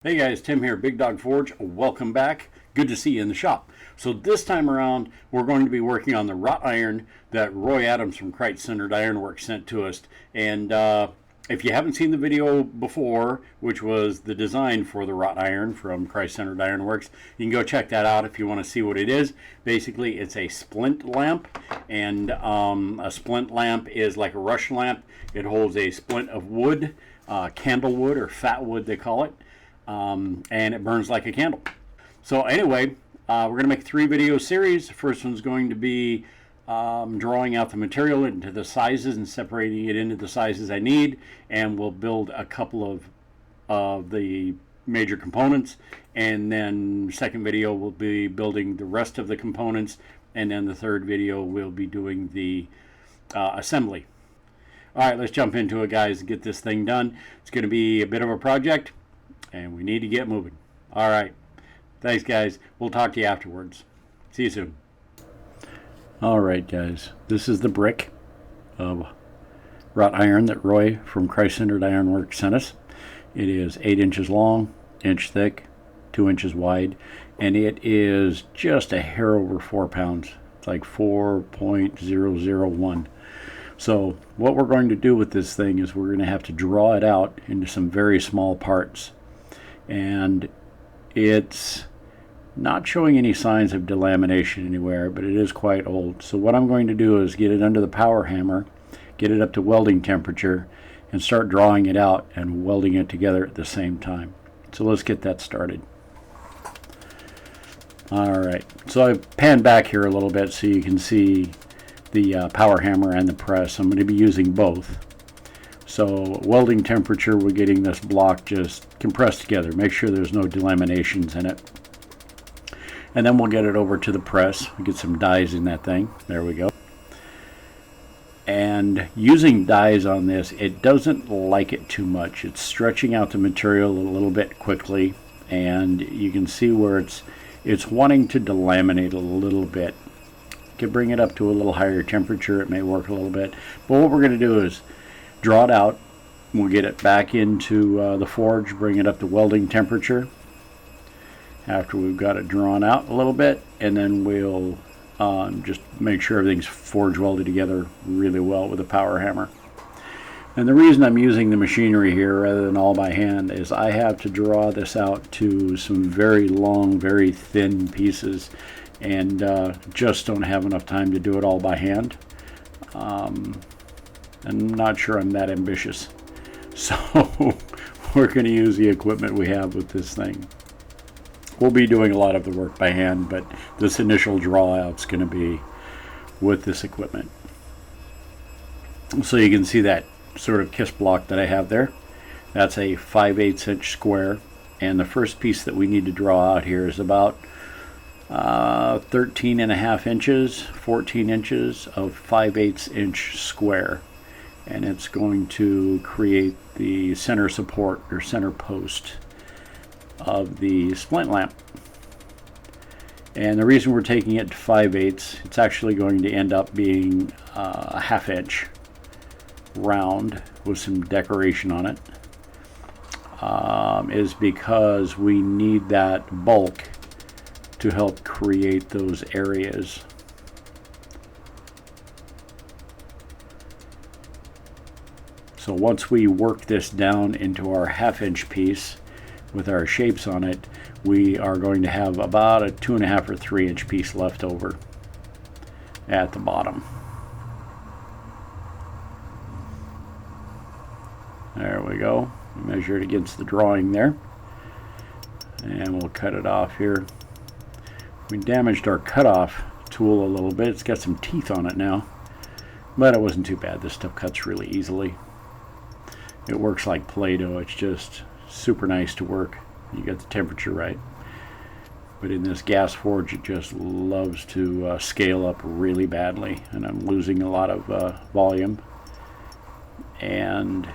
Hey guys, Tim here, Big Dog Forge. Welcome back. Good to see you in the shop. So this time around, we're going to be working on the wrought iron that Roy Adams from Christ-Centered Ironworks sent to us. And if you haven't seen the video before, which was the design for the wrought iron from Christ-Centered Ironworks, you can go check that out if you want to see what it is. Basically, it's a splint lamp, and a splint lamp is like a rush lamp. It holds a splint of wood, candle wood or fat wood they call it. And it burns like a candle. So anyway, we're going to make a 3-video series. The first one's going to be drawing out the material into the sizes and separating it into the sizes I need, and we'll build a couple of the major components, and then second video we'll be building the rest of the components, and then the third video we'll be doing the assembly. All right, let's jump into it, guys, and get this thing done. It's going to be a bit of a project, and we need to get moving. All right. Thanks, guys. We'll talk to you afterwards. See you soon. All right, guys. This is the brick of wrought iron that Roy from Christ-Centered Ironworks sent us. It is 8 inches long, inch thick, 2 inches wide, and it is just a hair over 4 pounds. It's like 4.001. So what we're going to do with this thing is we're going to have to draw it out into some very small parts. And it's not showing any signs of delamination anywhere, but it is quite old. So what I'm going to do is get it under the power hammer, get it up to welding temperature, and start drawing it out and welding it together at the same time. So let's get that started. Alright, so I've panned back here a little bit so you can see the power hammer and the press. I'm going to be using both. So welding temperature, we're getting this block just compressed together. Make sure there's no delaminations in it. And then we'll get it over to the press. We get some dies in that thing. There we go. And using dies on this, it doesn't like it too much. It's stretching out the material a little bit quickly, and you can see where it's wanting to delaminate a little bit. You can bring it up to a little higher temperature. It may work a little bit. But what we're going to do is draw it out. We'll get it back into the forge, bring it up to welding temperature after we've got it drawn out a little bit, and then we'll just make sure everything's forge welded together really well with a power hammer. And the reason I'm using the machinery here rather than all by hand is I have to draw this out to some very long, very thin pieces, and just don't have enough time to do it all by hand. I'm not sure I'm that ambitious. So we're going to use the equipment we have with this thing. We'll be doing a lot of the work by hand, but this initial draw out's going to be with this equipment. So you can see that sort of kiss block that I have there. That's a 5/8 inch square, and the first piece that we need to draw out here is about 13.5 inches, 14 inches of 5/8 inch square. And it's going to create the center support or center post of the splint lamp. And the reason we're taking it to 5/8, it's actually going to end up being a 1/2 inch round with some decoration on it, is because we need that bulk to help create those areas. So once we work this down into our 1/2 inch piece with our shapes on it, we are going to have about a 2.5 or 3 inch piece left over at the bottom. There we go. Measure it against the drawing there, and we'll cut it off here. We damaged our cutoff tool a little bit. It's got some teeth on it now, but it wasn't too bad. This stuff cuts really easily. It works like Play-Doh. It's just super nice to work. You get the temperature right. But in this gas forge, it just loves to scale up really badly, and I'm losing a lot of volume. And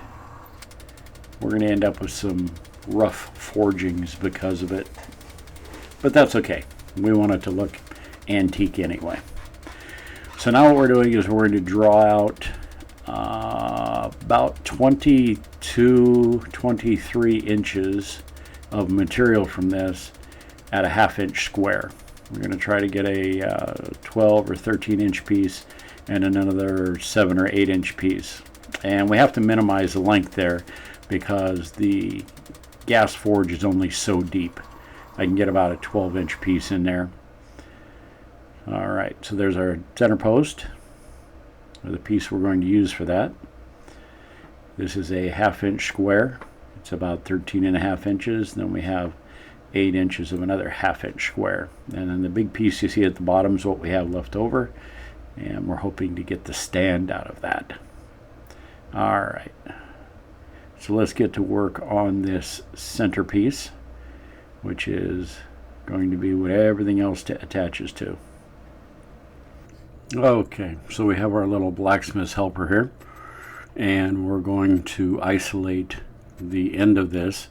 we're going to end up with some rough forgings because of it. But that's okay. We want it to look antique anyway. So now what we're doing is we're going to draw out about 22, 23 inches of material from this at a 1/2 inch square. We're going to try to get a 12 or 13 inch piece and another 7 or 8 inch piece. And we have to minimize the length there because the gas forge is only so deep. I can get about a 12 inch piece in there. Alright, so there's our center post, or the piece we're going to use for that. This is a 1/2 inch square. It's about 13.5 inches. Then we have 8 inches of another 1/2 inch square. And then the big piece you see at the bottom is what we have left over. And we're hoping to get the stand out of that. Alright. So let's get to work on this centerpiece, which is going to be what everything else attaches to. Okay, so we have our little blacksmith's helper here, and we're going to isolate the end of this.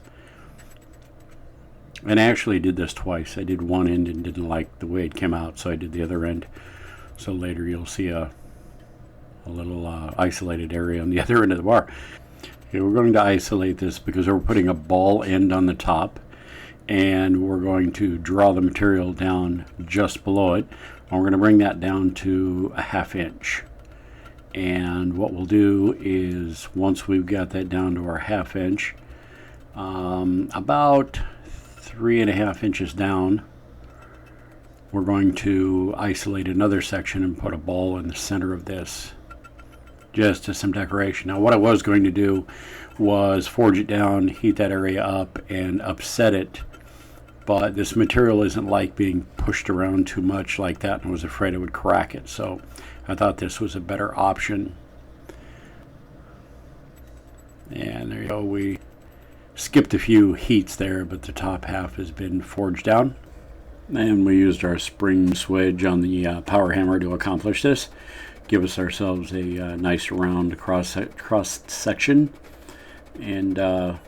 And I actually did this twice. I did one end and didn't like the way it came out, so I did the other end. So later you'll see a little isolated area on the other end of the bar. Okay, we're going to isolate this because we're putting a ball end on the top, and we're going to draw the material down just below it. And we're going to bring that down to a 1/2 inch. And what we'll do is, once we've got that down to our 1/2 inch, about 3.5 inches down, we're going to isolate another section and put a ball in the center of this, just as some decoration. Now what I was going to do was forge it down, heat that area up, and upset it, but this material isn't like being pushed around too much like that, and I was afraid it would crack it, so I thought this was a better option. And there you go, we skipped a few heats there, but the top half has been forged down. And we used our spring swedge on the power hammer to accomplish this. Give us ourselves a nice round cross section, and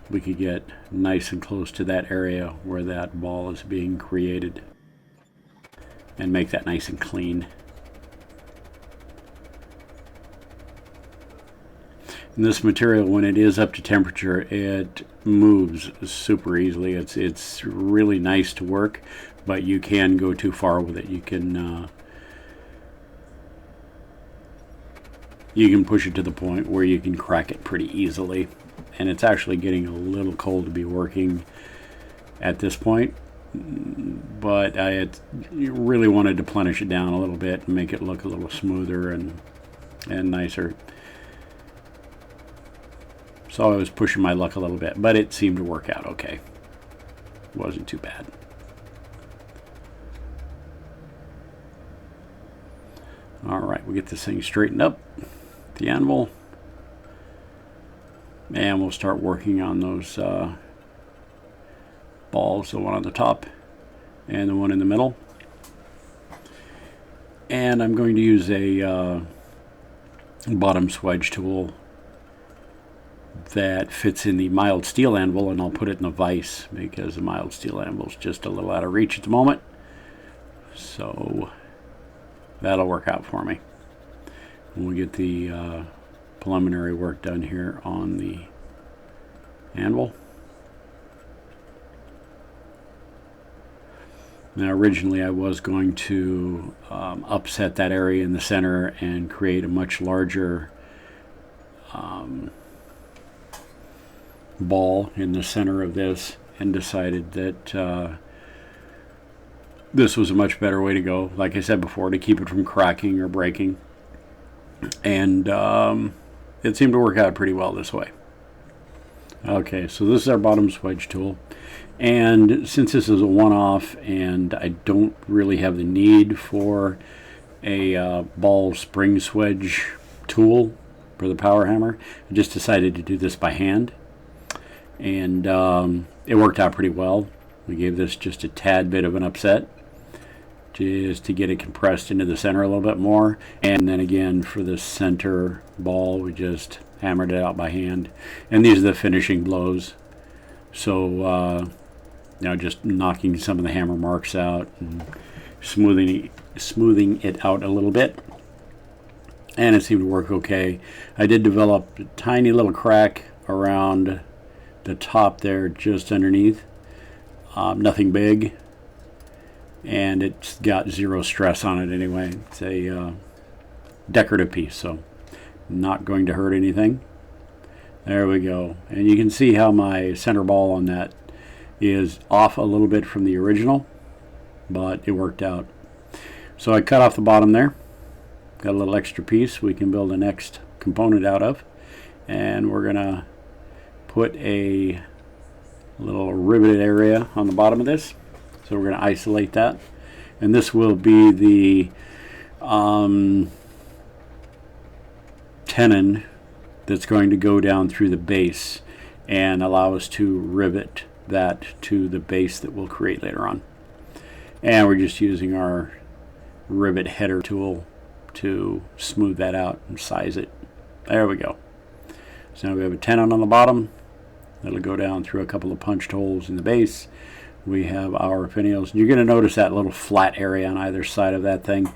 we could get nice and close to that area where that ball is being created and make that nice and clean. And this material, when it is up to temperature, it moves super easily. It's really nice to work, but you can go too far with it. You can push it to the point where you can crack it pretty easily. And it's actually getting a little cold to be working at this point, but I really wanted to plenish it down a little bit and make it look a little smoother and nicer. So I was pushing my luck a little bit, but it seemed to work out okay. It wasn't too bad. Alright, we get this thing straightened up, the anvil, and we'll start working on those balls, the one on the top and the one in the middle. And I'm going to use a bottom swedge tool that fits in the mild steel anvil, and I'll put it in a vise because the mild steel anvil is just a little out of reach at the moment. So that'll work out for me. We'll get the preliminary work done here on the anvil. Now originally I was going to upset that area in the center and create a much larger ball in the center of this, and decided that this was a much better way to go, like I said before, to keep it from cracking or breaking. And it seemed to work out pretty well this way. Okay, so this is our bottom swedge tool, and since this is a one-off and I don't really have the need for a ball spring swedge tool for the power hammer, I just decided to do this by hand, and it worked out pretty well. We gave this just a tad bit of an upset just to get it compressed into the center a little bit more, and then again for the center ball we just hammered it out by hand, and these are the finishing blows. So now just knocking some of the hammer marks out and smoothing it out a little bit, and it seemed to work okay. I did develop a tiny little crack around the top there just underneath, Nothing big, and it's got zero stress on it anyway. It's a decorative piece, so not going to hurt anything. There we go. And you can see how my center ball on that is off a little bit from the original, but it worked out. So I cut off the bottom there. Got a little extra piece we can build the next component out of. And we're going to put a little riveted area on the bottom of this. So we're going to isolate that. And this will be the tenon that's going to go down through the base and allow us to rivet that to the base that we'll create later on. And we're just using our rivet header tool to smooth that out and size it. There we go. So now we have a tenon on the bottom that'll go down through a couple of punched holes in the base. We have our finials. You're going to notice that little flat area on either side of that thing.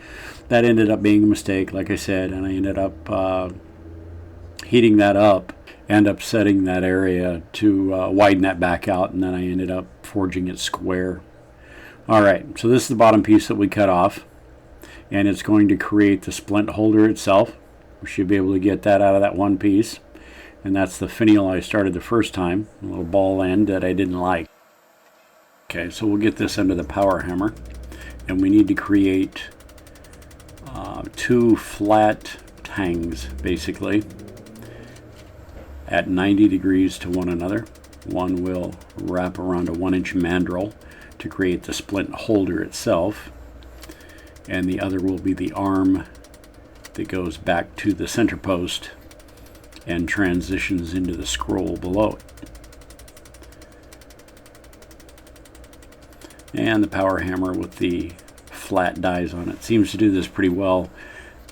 That ended up being a mistake, like I said, and I ended up heating that up and upsetting that area to widen that back out, and then I ended up forging it square. Alright, so this is the bottom piece that we cut off, and it's going to create the splint holder itself. We should be able to get that out of that one piece, and that's the finial I started the first time, a little ball end that I didn't like. Okay, so we'll get this under the power hammer, and we need to create two flat tangs basically at 90 degrees to one another. One will wrap around a 1-inch mandrel to create the splint holder itself, and the other will be the arm that goes back to the center post and transitions into the scroll below it. And the power hammer with the flat dies on it seems to do this pretty well.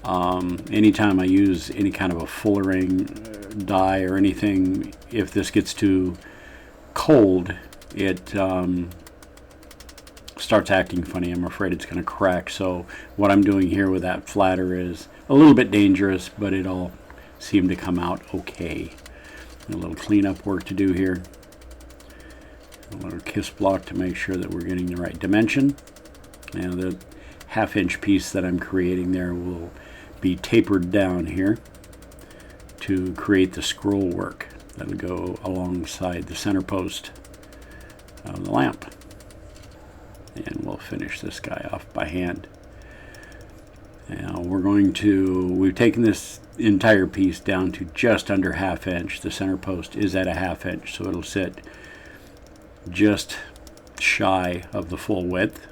Anytime I use any kind of a fullering die or anything, if this gets too cold, it starts acting funny. I'm afraid it's going to crack. So what I'm doing here with that flatter is a little bit dangerous, but it all seemed to come out okay. A little cleanup work to do here. A little kiss block to make sure that we're getting the right dimension. Now the 1/2-inch piece that I'm creating there will be tapered down here to create the scroll work that'll go alongside the center post of the lamp. And we'll finish this guy off by hand. Now we've taken this entire piece down to just under 1/2 inch. The center post is at a 1/2 inch, so it'll sit just shy of the full width,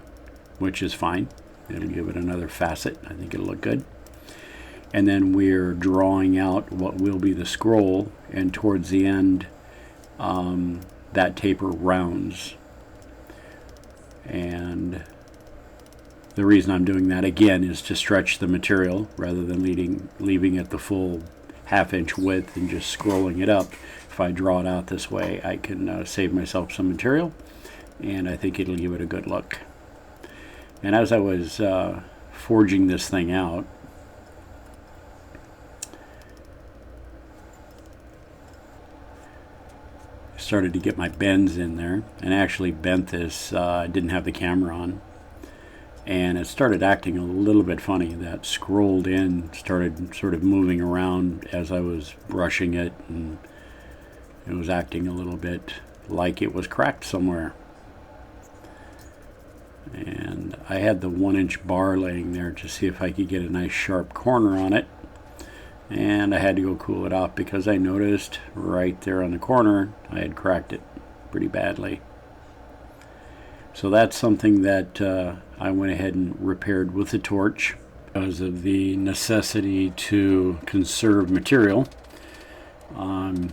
which is fine. It'll give it another facet. I think it'll look good. And then we're drawing out what will be the scroll, and towards the end that taper rounds. And the reason I'm doing that again is to stretch the material rather than leaving it the full 1/2 inch width and just scrolling it up. If I draw it out this way, I can save myself some material, and I think it'll give it a good look. And as I was forging this thing out, I started to get my bends in there, and actually bent this. I didn't have the camera on, and it started acting a little bit funny. That scrolled in started sort of moving around as I was brushing it, and it was acting a little bit like it was cracked somewhere. And I had the 1-inch bar laying there to see if I could get a nice sharp corner on it, and I had to go cool it off because I noticed right there on the corner I had cracked it pretty badly. So that's something that I went ahead and repaired with the torch because of the necessity to conserve material. I'm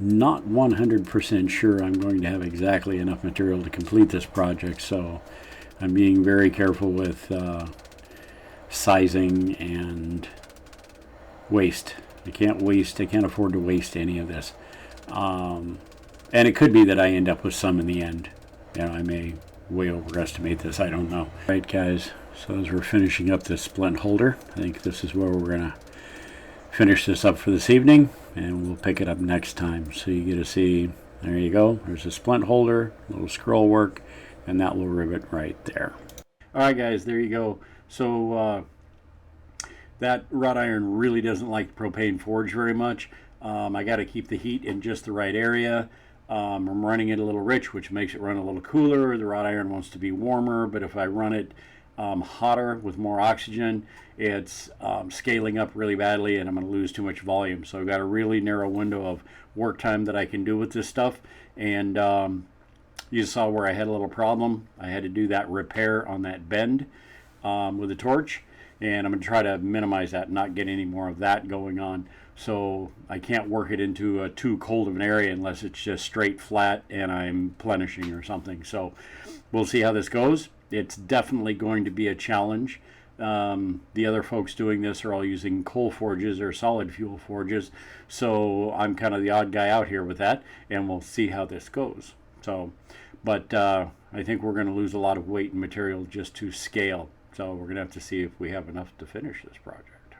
not 100% sure I'm going to have exactly enough material to complete this project, so I'm being very careful with sizing and waste. I can't afford to waste any of this. And it could be that I end up with some in the end. I may way overestimate this, I don't know. Alright guys, so as we're finishing up this splint holder, I think this is where we're going to finish this up for this evening, and we'll pick it up next time so you get to see There you go. There's a splint holder, little scroll work, and that little rivet right there. All right, guys, there you go. So that wrought iron really doesn't like the propane forge very much. I got to keep the heat in just the right area. I'm running it a little rich, which makes it run a little cooler. The wrought iron wants to be warmer, but if I run it hotter with more oxygen, it's scaling up really badly and I'm going to lose too much volume. So I've got a really narrow window of work time that I can do with this stuff. And you saw where I had a little problem. I had to do that repair on that bend with a torch. And I'm going to try to minimize that and not get any more of that going on. So I can't work it into too cold of an area unless it's just straight flat and I'm plenishing or something. So we'll see how this goes. It's definitely going to be a challenge. The other folks doing this are all using coal forges or solid fuel forges. So I'm kind of the odd guy out here with that, and we'll see how this goes. So, but I think we're going to lose a lot of weight and material just to scale. So we're going to have to see if we have enough to finish this project.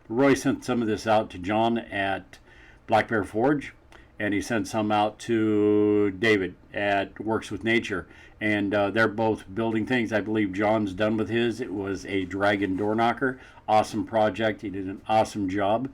Roy sent some of this out to John at Black Bear Forge, and he sent some out to David at Works with Nature. And they're both building things. I believe John's done with his. It was a dragon door knocker. Awesome project. He did an awesome job.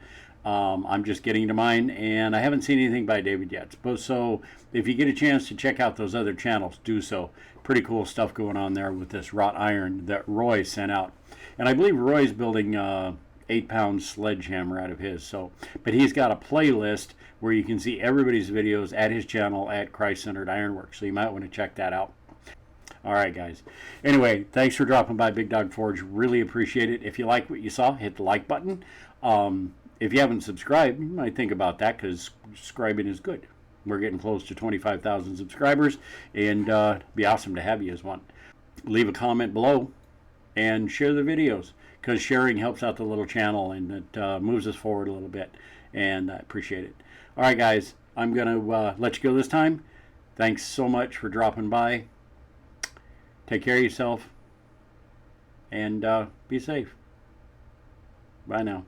I'm just getting to mine, and I haven't seen anything by David yet. So if you get a chance to check out those other channels, do so. Pretty cool stuff going on there with this wrought iron that Roy sent out. And I believe Roy's building 8-pound sledgehammer out of his. So, but he's got a playlist where you can see everybody's videos at his channel at Christ-Centered Ironworks. So you might want to check that out. All right, guys. Anyway, thanks for dropping by Big Dog Forge. Really appreciate it. If you like what you saw, hit the like button. If you haven't subscribed, you might think about that because subscribing is good. We're getting close to 25,000 subscribers, and it'd be awesome to have you as one. Leave a comment below and share the videos because sharing helps out the little channel and it moves us forward a little bit, and I appreciate it. All right, guys, I'm going to let you go this time. Thanks so much for dropping by. Take care of yourself and be safe. Bye now.